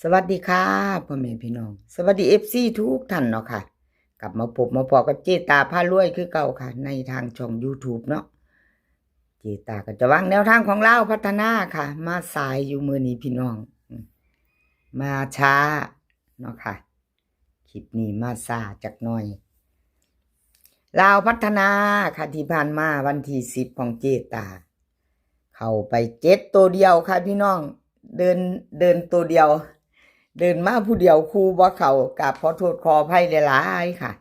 สวัสดีค่ะพ่อแม่พี่น้องสวัสดีFCทุกท่านเนาะค่ะกลับมาพบมาพอกับเจตาพารวยคือเก่าค่ะในทางช่อง YouTube เนาะเจตาก็จะวางแนวทางของเราพัฒนาค่ะมาสายอยู่มื้อนี้พี่น้องมาช้าเนาะค่ะคลิปนี้มาช้าจักหน่อยลาวพัฒนาค่ะที่ผ่านมาวันที่10ของเจตาเข้าไป7ตัวเดียวค่ะพี่น้องเดินตัวเดียวเดินมาผู้เดียวครูบ่เข้ากับขอโทษขออภัยหลายๆค่ะ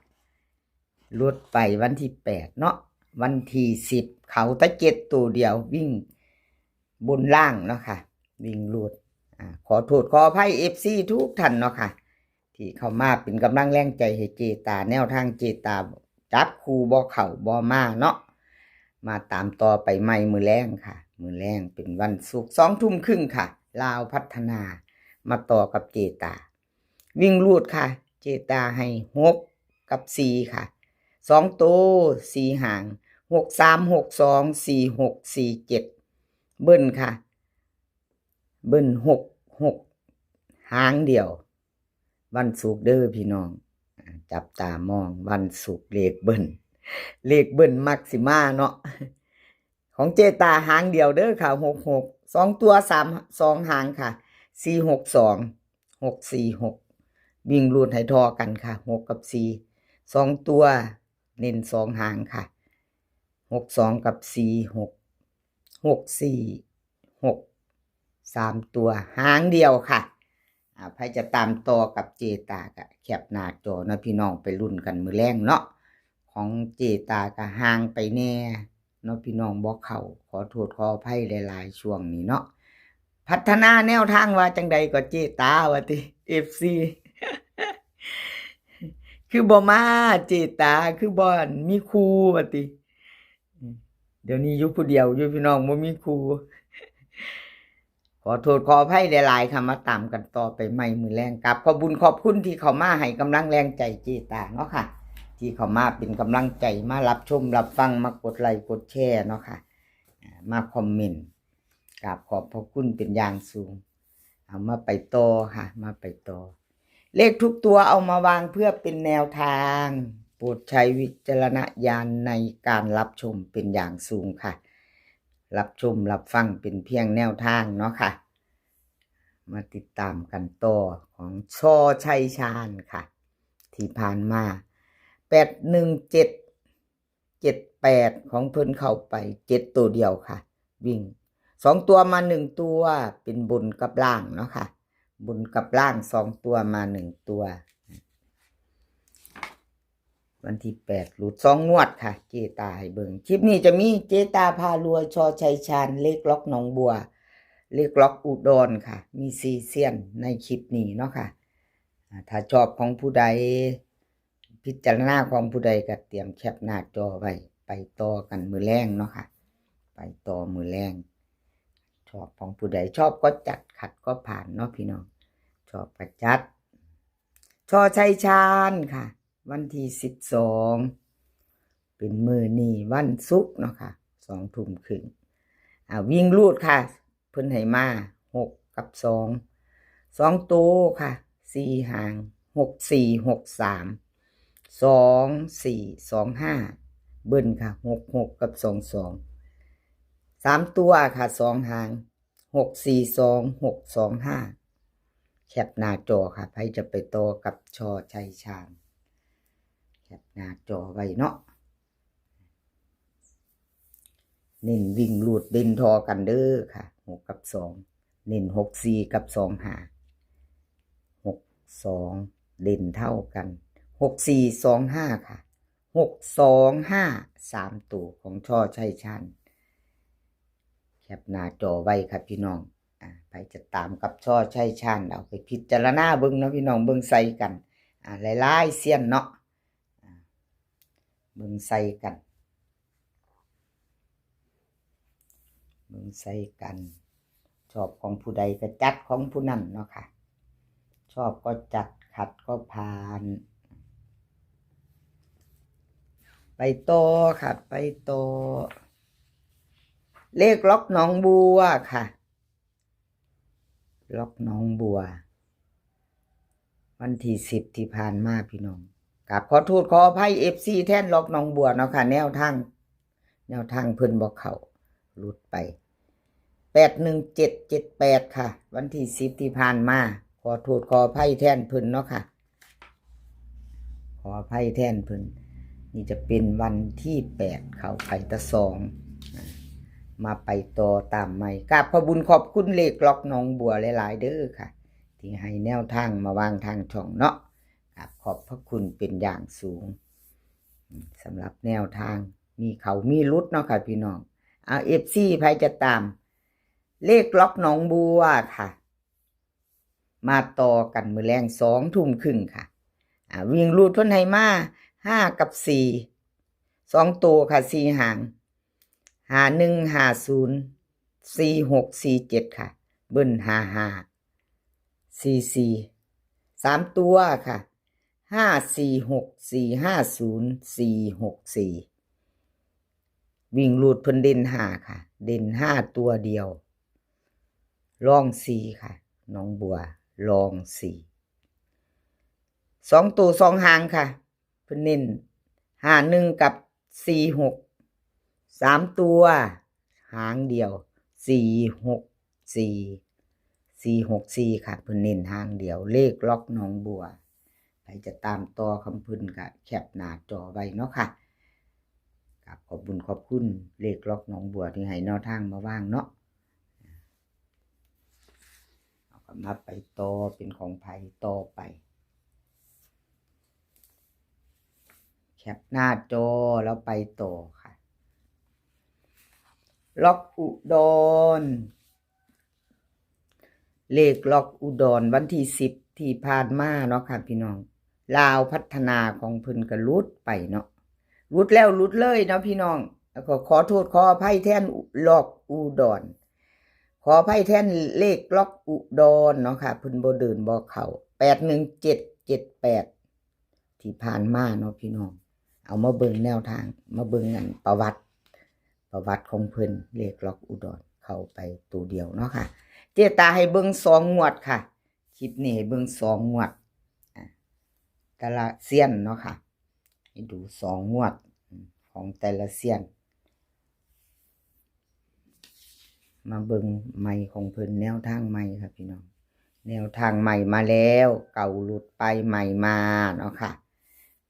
ลดไปวันที่8เนาะวันที่10เขาตะเจ็ดตัวเดียววิ่งบนล่างเนาะค่ะวิ่งลดขอโทษขออภัย FC ทุกท่านเนาะค่ะที่เข้ามาเป็นกำลังแรงใจให้เจตาแนวทางเจตาจับครูบ่เข้าบ่มาเนาะมาตามต่อไปใหม่มื้อแรงค่ะมื้อแรงเป็นวันศุกร์2 ทุ่มครึ่งค่ะลาวพัฒนามาต่อกับเจตาวิ่งลูดค่ะเจตาให้6กับ4ค่ะ2ตัว4หาง6 3 6 2 4 6 4 7เบิ้ลค่ะเบิ้ล6หางเดียววันศุกร์เด้อพี่น้องจับตามองวันศุกร์เลขเบิ้ลมักสิมาเนาะของเจตาหางเดียวเด้อค่ะ66 2ตัว2หางค่ะ462 646วิ่งรูดให้ทอกันค่ะ6กับ4 2ตัวเน้น2หางค่ะ62กับ46 646 3ตัวหางเดียวค่ะใครจะตามต่อกับเจตากะแคปหน้าจอนะพี่น้องไปรุ่นกันมือแรงเนาะของเจตากะห่างไปแน่เนาะพี่น้องบอกเขาขอโทษขออภัยหลายๆช่วงนี้เนาะพัฒนาแนวทางว่าจังใดก็เจตาว่าติ FC คือบ่มาเจตาคือบ่มีครูว่าติเดี๋ยวนี้อยู่ผู้เดียวอยู่พี่น้องบ่มีครูขอโทษขออภัยหลายๆค่ะมาตามกันต่อไปใหม่มือแรงกับขอบคุญขอบคุณที่เขามาให้กำลังแรงใจเจตาเนาะค่ะที่เขามาเป็นกำลังใจมารับชมรับฟังมากดไลค์กดแชร์เนาะค่ะมาคอมเมนต์กับขอบพระคุณเป็นอย่างสูงเอามาไปต่อค่ะมาไปต่อเลขทุกตัวเอามาวางเพื่อเป็นแนวทางโปรดใช้วิจารณญาณในการรับชมเป็นอย่างสูงค่ะรับชมรับฟังเป็นเพียงแนวทางเนาะค่ะมาติดตามกันต่อของชอชัยชาญค่ะที่ผ่านมา81778ของเพิ่นเข้าไป7ตัวเดียวค่ะวิ่ง2ตัวมา1ตัวเป็นบนกับล่างเนาะค่ะบนกับล่าง2ตัวมา1ตัววันที่8หลุด2งวดค่ะเจตาให้เบิ่งคลิปนี้จะมีเจตาพารวยชอชัยชาญเลขล็อกหนองบัวเลขล็อกอุดรค่ะมี4เสี้ยนในคลิปนี้เนาะค่ะถ้าชอบของผู้ใดพิจารณาของผู้ใดก็เตรียมแคปหน้าจอไว้ไปต่อกันมือแรงเนาะค่ะไปต่อมือแรงชอบของผู้ใดชอบก็จัดขัดก็ผ่านเนาะพี่น้องชอบก็จัดชอชัยชาญค่ะวันที่12เป็นมื้อนี้วันศุกร์เนาะค่ะ2 ทุ่มครึ่งวิ่งลูดค่ะเพิ่นให้มา6กับ2ตัวค่ะ4หาง6 4 6 3 2 4 2 5เบิ้ลค่ะ6 กับ2 3ตัวค่ะ2หาง6 4 2 6 2 5แคปหน้าจอค่ะใครจะไปต่อกับชอชัยชาญแคปหน้าจอไว้เนาะเน้นวิ่งลูดเด่นทอกันเด้อค่ะ6กับ2เน้น6 4กับ2 5 6 2เด่นเท่ากัน6 4 2 5ค่ะ6 2 5 3ตัวของชอชัยชาญแคปหน้าจอไว้ครับพี่น้องไปจะตามกับชอชัยชาญเอาไปพิจารณาเบิ่งเนาะพี่น้องเบิ่งใส่กันหลายๆเสี้ยนเนาะเบิ่งใส่กันเบิ่งใส่กันชอบของผู้ใดก็จัดของผู้นั้นเนาะค่ะชอบก็จัดขัดก็ผ่านไปต่อค่ะไปต่อเลขล็อกหนองบัวค่ะล็อกหนองบัว วันที่10ที่ผ่านมาพี่น้องกับขอโทษขออภัย FC แท่นล็อกน้องบัวเนาะค่ะแนวทางเพิ่นบ่เข้าหลุดไป81778ค่ะวันที่10ที่ผ่านมาขอโทษขออภัยแท่นเพิ่นเนาะค่ะขออภัยแท่นเพิ่นนี่จะเป็นวันที่8เข้าไปตะ2มาไปต่อตามใหม่กราบขอบคุญขอบคุณเลขล็อกน้องบัวหลายๆเด้อค่ะที่ให้แนวทางมาวางทางช่องเนาะขอบพระคุณเป็นอย่างสูงสำหรับแนวทางมีเขามีรุดเนาะค่ะพี่น้องเอาFCใครจะตามเลขล็อกน้องบัวค่ะมาต่อกันมื้อแรง2 ทุ่มครึ่งค่ะวิ่งรูดเพิ่นให้มา5กับ4 2ตัวค่ะ4หาง51 50 46 47ค่ะเบิ้ล55 44 3ตัวค่ะ5464 50 464วิ่งรูดเพิ่นเด่น5ค่ะเด่น5ตัวเดียวรอง4ค่ะน้องบัวรอง4 2ตัว2หางค่ะเพิ่นเน้น51กับ46 3ตัวหางเดียว464ค่ะเพิ่นเน้นหางเดียวเลขล็อกน้องบัวใครจะตามต่อคำพึ่นก็แคปหน้าจอไว้เนาะค่ะขอบคุณขอบคุณเลขล็อกน้องบัวที่ให้แนวทางมาว่างเนาะเอากลับมาไปต่อเป็นของไผต่อไปแคปหน้าจอแล้วไปต่อค่ะล็อกอุดรเลขล็อกอุดรวันที่10ที่ผ่านมาเนาะค่ะพี่น้องลาวพัฒนาของเพิ่นก็รุดไปเนาะรุดแล้วรุดเลยเนาะพี่น้องแล้วก็ขอโทษขออภัยแทนล็อกอุดรขออภัยแทนเลขล็อกอุดรเนาะค่ะเพิ่นบ่เดินบ่เข้า81778ที่ผ่านมาเนาะพี่น้องเอามาเบิ่งแนวทางมาเบิ่งกันประวัติของเพิ่นเลขล็อกอุดรเข้าไปตัวเดียวเนาะค่ะเจตาให้เบิ่ง2งวดค่ะคลิปนี้ให้เบิ่ง2งวดแต่ละเซียนเนาะค่ะให้ดู2งวดของแต่ละเซียนมาเบิ่งใหม่ของเพิ่นแนวทางใหม่ครับพี่น้องแนวทางใหม่มาแล้วเก่าหลุดไปใหม่มาเนาะค่ะ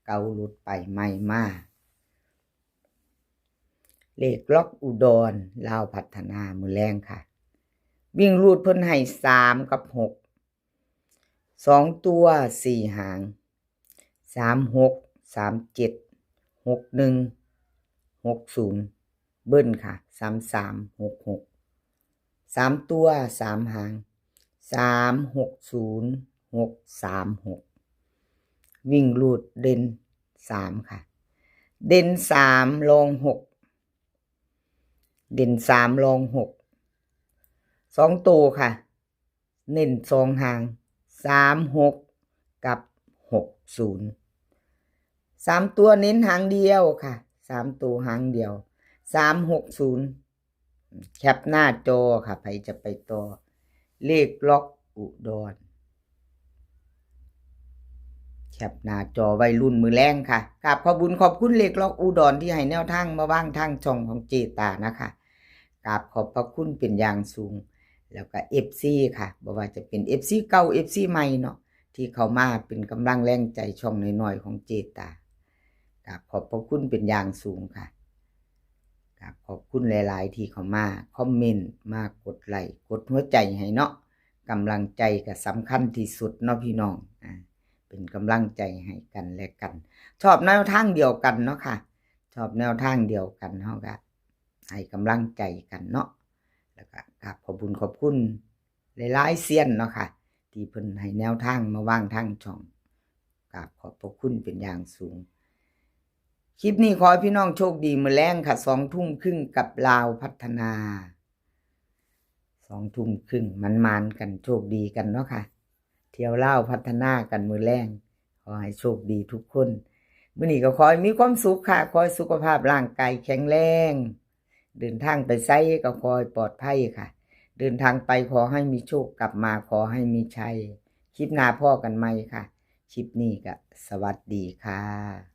เก่าหลุดไปใหม่มาเลขล็อกอุดรลาวพัฒนามือแรงค่ะวิ่งรูดเพิ่นให้3กับ6 2ตัว4หาง36 37 61 60เบิ้ลค่ะ33 66 3ตัว3หาง360 636วิ่งรูดเด่น3ค่ะเด่น3รอง6เด่น3รอง6 2ตัวค่ะเน้น2หาง36กับ60 3ตัวเน้นหางเดียวค่ะ3ตัวหางเดียว360แคปหน้าจอค่ะใครจะไปต่อเลขล็อกอุดรแคปหน้าจอวัยรุ่นมือแรงค่ะกราบขอบคุณเลขล็อกอุดรที่ให้แนวทางมาว่างทางช่องของเจตานะคะกราบขอบพระคุณเป็นอย่างสูงแล้วก็ FC ค่ะบ่ว่าจะเป็น FC เก่า FC ใหม่เนาะที่เข้ามาเป็นกำลังแรงใจช่องน้อยๆของเจตากราบขอบพระคุณเป็นอย่างสูงค่ะกราบขอบคุณหลายๆที่เข้ามาคอมเมนต์มากดไลค์กดหัวใจให้เนาะกำลังใจก็สำคัญที่สุดเนาะพี่น้องเป็นกำลังใจให้กันและกันชอบแนวทางเดียวกันเนาะค่ะชอบแนวทางเดียวกันเฮาก็ให้กำลังใจกันเนาะแล้วก็กราบขอบคุณหลายๆเซียนเนาะค่ะที่เพิ่นให้แนวทางมาว่างทางช่องกราบขอบพระคุณเป็นอย่างสูงคลิปนี้ขอให้พี่น้องโชคดีมื้อแลงค่ะ2 ทุ่มครึ่งกับลาวพัฒนา2 ทุ่มครึ่งมันกันโชคดีกันเนาะค่ะเที่ยวลาวพัฒนากันมื้อแลงขอให้โชคดีทุกคนมื้อนี้ก็ขอให้มีความสุขค่ะขอให้สุขภาพร่างกายแข็งแรงเดินทางไปไสก็ขอให้ปลอดภัยค่ะเดินทางไปขอให้มีโชคกลับมาขอให้มีชัยคลิปหน้าพ่อกันใหม่ค่ะ คลิปนี้ก็สวัสดีค่ะ